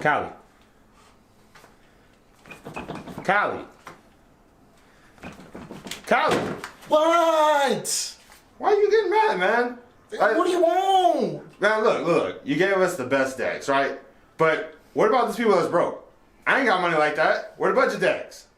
Callie. Callie. Callie. What? Why are you getting mad, man? What do you want? Man, look. You gave us the best decks, right? But what about these people that's broke? I ain't got money like that. Where the budget decks?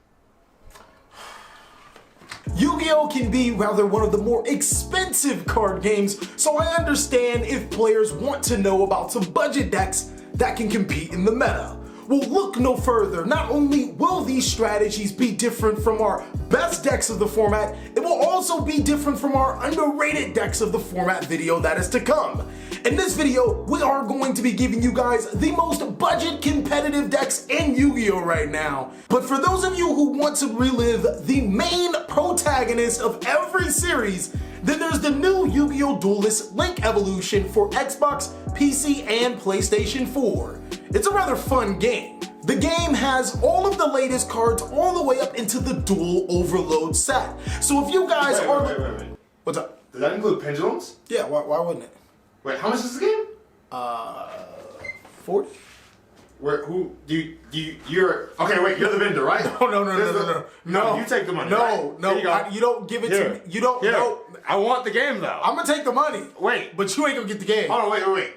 Yu-Gi-Oh! Can be rather one of the more expensive card games, so I understand if players want to know about some budget decks that can compete in the meta. Well, look no further. Not only will these strategies be different from our best decks of the format, it will also be different from our underrated decks of the format video that is to come. In this video, we are going to be giving you guys the most budget competitive decks in Yu-Gi-Oh! Right now. But for those of you who want to relive the main protagonist of every series, then there's the new Yu-Gi-Oh! Duelist Link Evolution for Xbox, PC, and PlayStation 4. It's a rather fun game. The game has all of the latest cards all the way up into the Duel Overload set. So if you guys Wait. What's up? Does that include pendulums? Yeah, why wouldn't it? Wait, how much is this game? 40? You're okay, wait, you're the vendor, right? No, you take the money. No, right? you don't give it to me. You don't. No. I want the game though. I'm gonna take the money. Wait, but you ain't gonna get the game. Hold on, wait.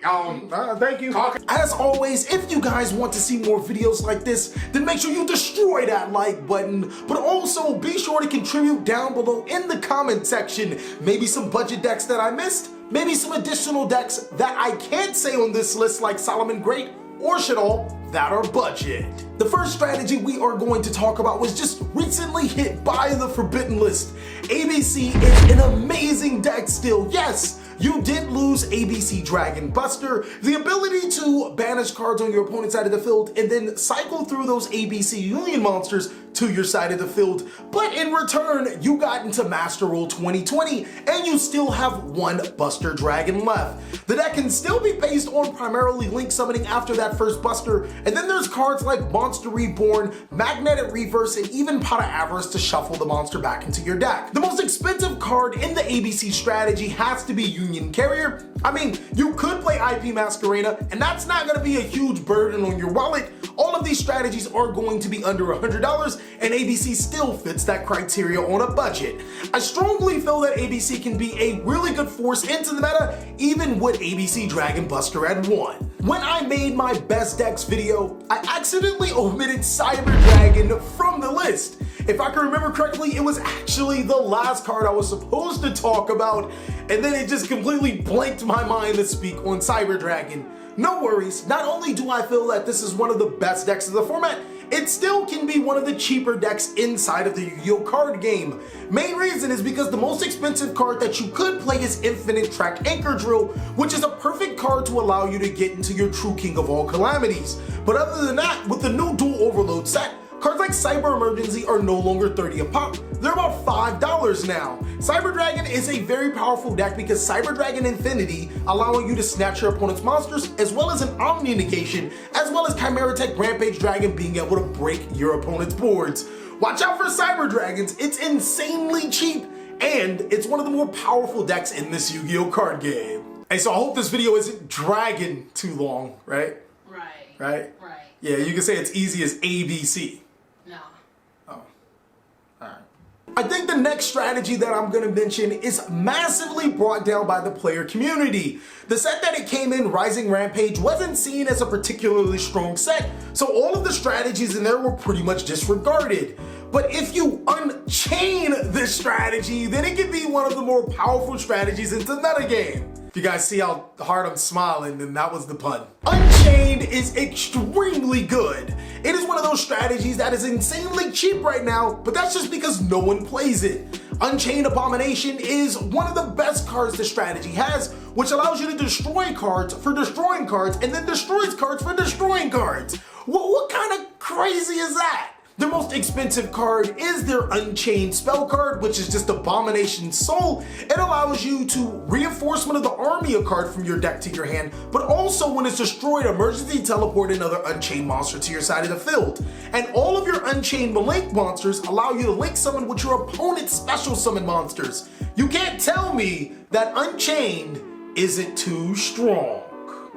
Thank you. As always, if you guys want to see more videos like this, then make sure you destroy that like button. But also be sure to contribute down below in the comment section. Maybe some budget decks that I missed. Maybe some additional decks that I can't say on this list, like Solomon Great or Shaddoll, that are budget. The first strategy we are going to talk about was just recently hit by the Forbidden List. ABC is an amazing deck still. Yes, you did lose ABC Dragon Buster, the ability to banish cards on your opponent's side of the field and then cycle through those ABC Union monsters to your side of the field, but in return you got into Master Rule 2020 and you still have one Buster Dragon left. The deck can still be based on primarily Link summoning after that first Buster, and then there's cards like Monster Reborn, Magnetic Reverse, and even Pot of Avarice to shuffle the monster back into your deck. The most expensive card in the ABC strategy has to be Union Carrier. I mean, you could play IP Masquerena, and that's not going to be a huge burden on your wallet. All of these strategies are going to be under $100, and ABC still fits that criteria on a budget. I strongly feel that ABC can be a really good force into the meta, even with ABC Dragon Buster at 1. When I made my best decks video, I accidentally omitted Cyber Dragon from the list. If I can remember correctly, it was actually the last card I was supposed to talk about, and then it just completely blanked my mind to speak on Cyber Dragon. No worries, not only do I feel that this is one of the best decks of the format, it still can be one of the cheaper decks inside of the Yu-Gi-Oh! Card game. Main reason is because the most expensive card that you could play is Infinite Track Anchor Drill, which is a perfect card to allow you to get into your true king of all calamities. But other than that, with the new Duel Overload set, cards like Cyber Emergency are no longer 30 a pop, they're about $5 now. Cyber Dragon is a very powerful deck because Cyber Dragon Infinity, allowing you to snatch your opponent's monsters, as well as an Omni Negation, as well as Chimera Tech Rampage Dragon being able to break your opponent's boards. Watch out for Cyber Dragons, it's insanely cheap, and it's one of the more powerful decks in this Yu-Gi-Oh! Card game. Hey, so I hope this video isn't dragging too long, right? Right? Yeah, you can say it's easy as ABC. No. Oh. Alright. I think the next strategy that I'm going to mention is massively brought down by the player community. The set that it came in, Rising Rampage, wasn't seen as a particularly strong set, so all of the strategies in there were pretty much disregarded. But if you unchain this strategy, then it can be one of the more powerful strategies into the metagame. If you guys see how hard I'm smiling, then that was the pun. Unchained is extremely good. It is one of those strategies that is insanely cheap right now, but that's just because no one plays it. Unchained Abomination is one of the best cards the strategy has, which allows you to destroy cards for destroying cards and then destroys cards for destroying cards. What kind of crazy is that? The most expensive card is their Unchained spell card, which is just Abomination Soul. It allows you to reinforcement of the army a card from your deck to your hand, but also when it's destroyed, emergency teleport another Unchained monster to your side of the field. And all of your Unchained Link monsters allow you to link summon with your opponent's special summon monsters. You can't tell me that Unchained isn't too strong.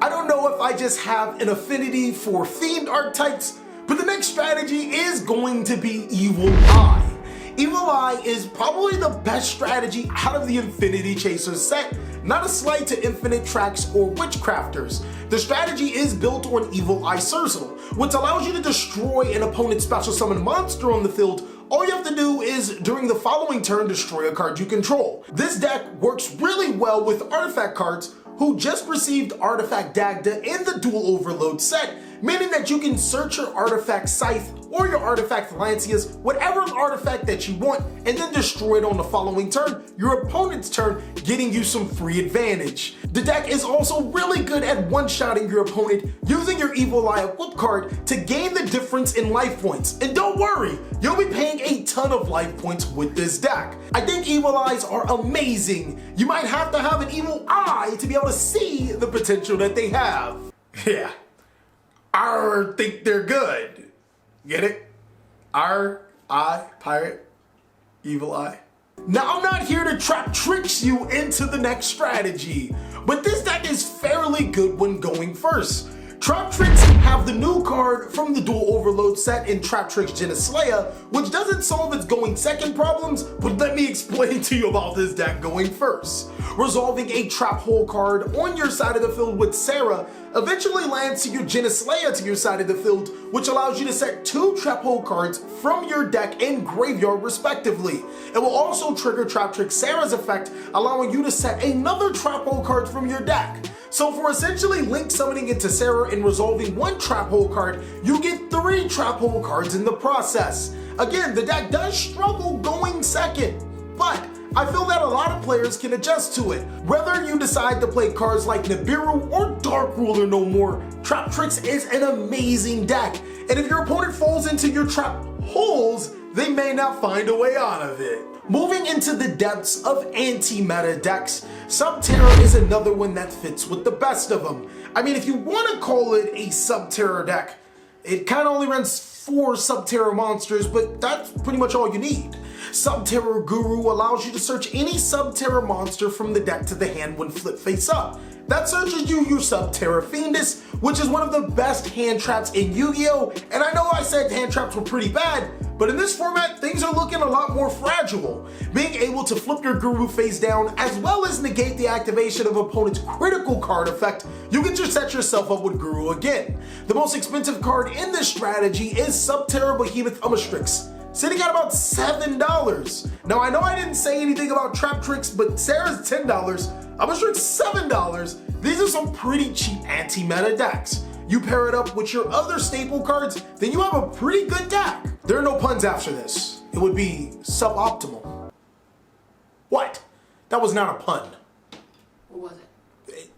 I don't know if I just have an affinity for themed archetypes, but the next strategy is going to be Evil Eye. Evil Eye is probably the best strategy out of the Infinity Chasers set, not a slight to Infinite Tracks or Witchcrafters. The strategy is built on Evil Eye Cercinal, which allows you to destroy an opponent's special summon monster on the field. All you have to do is, during the following turn, destroy a card you control. This deck works really well with artifact cards who just received Artifact Dagda in the Duel Overload set, meaning that you can search your Artifact Scythe or your Artifact Lancias, whatever artifact that you want, and then destroy it on the following turn, your opponent's turn, getting you some free advantage. The deck is also really good at one-shotting your opponent using your Evil Eye Whoop card to gain the difference in life points. And don't worry, you'll be paying a ton of life points with this deck. I think Evil Eyes are amazing. You might have to have an Evil Eye to be able to see the potential that they have. Yeah, I think they're good. Get it? R-I, pirate, Evil Eye. Now I'm not here to Traptrix you into the next strategy, but this deck is fairly good when going first. Traptrix have the new card from the Duel Overload set in Traptrix Geneslea, which doesn't solve its going second problems, but let me explain to you about this deck going first. Resolving a Trap Hole card on your side of the field with Sarah eventually lands to your Geneslea to your side of the field, which allows you to set 2 Trap Hole cards from your deck and graveyard respectively. It will also trigger Traptrix Sarah's effect, allowing you to set another Trap Hole card from your deck. So for essentially link summoning into Sarah and resolving 1 Trap Hole card, you get 3 Trap Hole cards in the process. Again, the deck does struggle going second, but I feel that a lot of players can adjust to it. Whether you decide to play cards like Nibiru or Dark Ruler no more, Traptrix is an amazing deck. And if your opponent falls into your trap holes, they may not find a way out of it. Moving into the depths of anti-meta decks, Subterra is another one that fits with the best of them. I mean, if you want to call it a Subterra deck, it kind of only runs 4 Subterra monsters, but that's pretty much all you need. Subterra Guru allows you to search any Subterra monster from the deck to the hand when flip face up. That searches you your Subterra Fiendus, which is one of the best hand traps in Yu-Gi-Oh! And I know I said hand traps were pretty bad, but in this format, things are looking a lot more fragile. Being able to flip your Guru face down, as well as negate the activation of opponent's critical card effect, you can just set yourself up with Guru again. The most expensive card in this strategy is Subterra Behemoth Umastrix, sitting at about $7. Now I know I didn't say anything about Traptrix, but Sarah's $10, Umastrix $7. These are some pretty cheap anti-meta decks. You pair it up with your other staple cards, then you have a pretty good deck. There are no puns after this. It would be suboptimal. What? That was not a pun. What was it?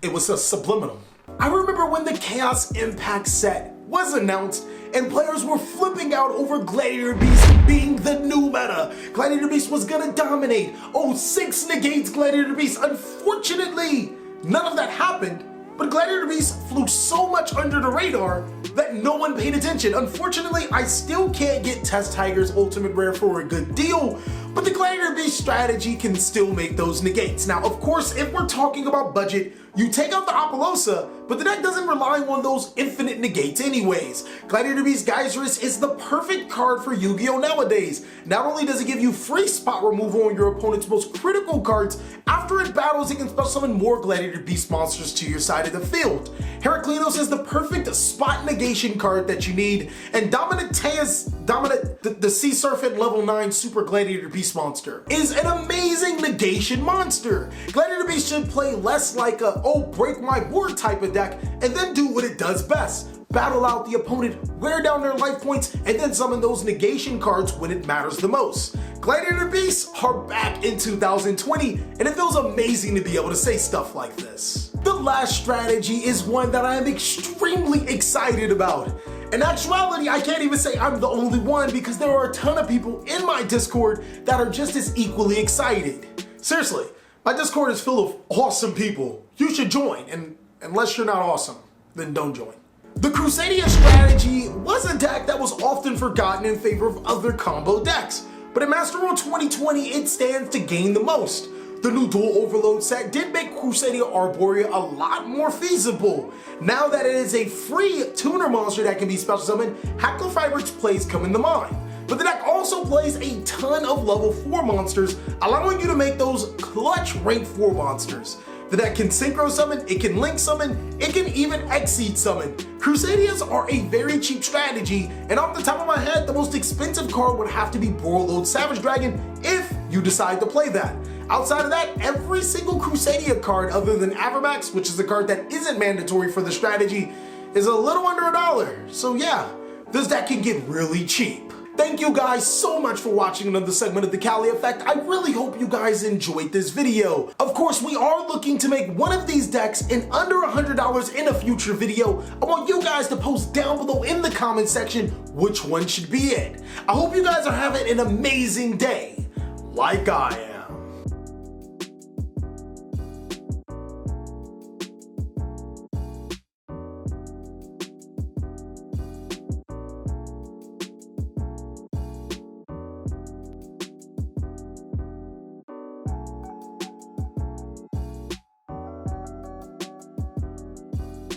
It was a subliminal. I remember when the Chaos Impact set was announced and players were flipping out over Gladiator Beast being the new meta. Gladiator Beast was gonna dominate. Oh, 6 negates Gladiator Beast. Unfortunately, none of that happened, but Gladiator Beast flew so much under the radar that no one paid attention. Unfortunately, I still can't get Test Tiger's Ultimate Rare for a good deal, but the Gladiator Beast strategy can still make those negates. Now, of course, if we're talking about budget, you take out the Apollosa, but the deck doesn't rely on those infinite negates anyways. Gladiator Beast Geyserist is the perfect card for Yu-Gi-Oh! Nowadays. Not only does it give you free spot removal on your opponent's most critical cards, after it battles it can special summon more Gladiator Beast monsters to your side of the field. Heraklinos is the perfect spot negation card that you need, and the Sea Serpent level 9 Super Gladiator Beast monster is an amazing negation monster. Gladiator Beast should play less like a oh break my board type of deck and then do what it does best. Battle out the opponent, wear down their life points, and then summon those negation cards when it matters the most. Gladiator Beasts are back in 2020, and it feels amazing to be able to say stuff like this. The last strategy is one that I am extremely excited about. In actuality, I can't even say I'm the only one because there are a ton of people in my Discord that are just as equally excited. Seriously, my Discord is full of awesome people. You should join, and unless you're not awesome, then don't join. The Crusadia strategy was a deck that was often forgotten in favor of other combo decks, but in Master Rule 2020 it stands to gain the most. The new Duel Overload set did make Crusadia Arborea a lot more feasible. Now that it is a free tuner monster that can be special summoned, Hacklefiber's plays come into mind. But the deck also plays a ton of level 4 monsters, allowing you to make those clutch rank 4 monsters. The deck can synchro summon, it can link summon, it can even exceed summon. Crusadias are a very cheap strategy, and off the top of my head, the most expensive card would have to be Borreload Savage Dragon if you decide to play that. Outside of that, every single Crusadia card other than Avermax, which is a card that isn't mandatory for the strategy, is a little under $1. So yeah, this deck can get really cheap. Thank you guys so much for watching another segment of the TheCaliEffect. I really hope you guys enjoyed this video. Of course, we are looking to make one of these decks in under $100 in a future video. I want you guys to post down below in the comment section which one should be it. I hope you guys are having an amazing day, like I am.